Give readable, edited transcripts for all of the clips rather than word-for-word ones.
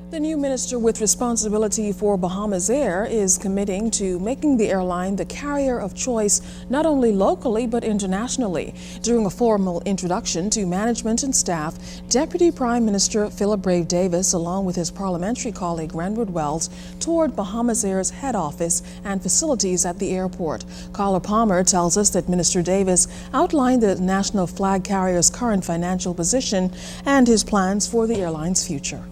The new minister with responsibility for Bahamasair is committing to making the airline the carrier of choice not only locally but internationally. During a formal introduction to management and staff, Deputy Prime Minister Phillip Davis, along with his parliamentary colleague Renwood Wells, toured Bahamasair's head office and facilities at the airport. Carla Palmer tells us that Minister Davis outlined the national flag carrier's current financial position and his plans for the airline's future.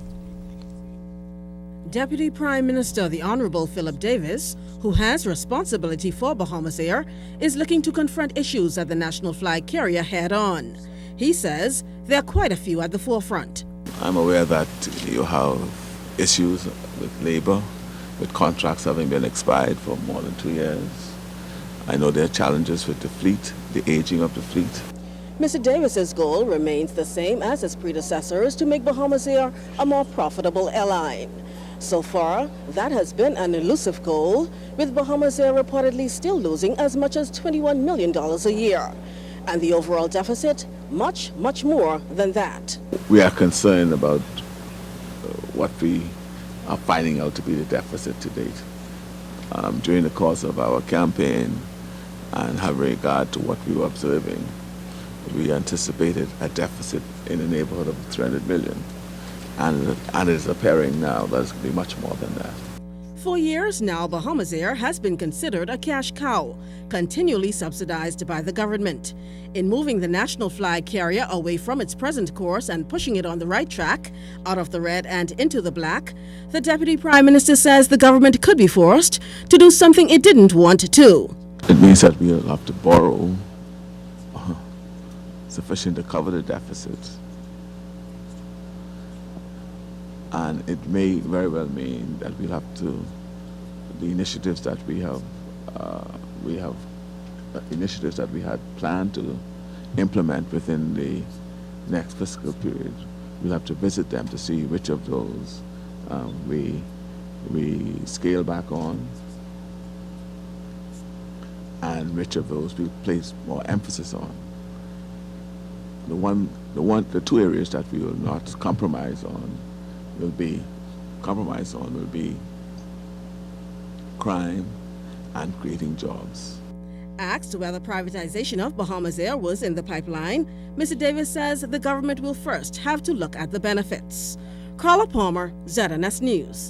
Deputy Prime Minister the Honourable Phillip Davis, who has responsibility for Bahamasair, is looking to confront issues at the national flag carrier head-on. He says there are quite a few at the forefront. I'm aware that you have issues with labour, with contracts having been expired for more than 2 years. I know there are challenges with the fleet, the aging of the fleet. Mr. Davis's goal remains the same as his predecessors to make Bahamasair a more profitable airline. So far, that has been an elusive goal, with Bahamasair reportedly still losing as much as $21 million a year. And the overall deficit, much more than that. We are concerned about what we are finding out to be the deficit to date. During the course of our campaign and having regard to what we were observing, we anticipated a deficit in the neighborhood of 300 million. And it is appearing now that it's going to be much more than that. For years now, Bahamasair has been considered a cash cow, continually subsidized by the government. In moving the national flag carrier away from its present course and pushing it on the right track, out of the red and into the black, the Deputy Prime Minister says the government could be forced to do something it didn't want to. It means that we'll have to borrow sufficient to cover the deficit. And it may very well mean that we'll have to, the initiatives that we have initiatives that we had planned to implement within the next fiscal period, we'll have to visit them to see which of those we scale back on and which of those we place more emphasis on. The two areas that we will not compromise on will be crime and creating jobs. Asked whether privatization of Bahamasair was in the pipeline, Mr. Davis says the government will first have to look at the benefits. Carla Palmer, ZNS News.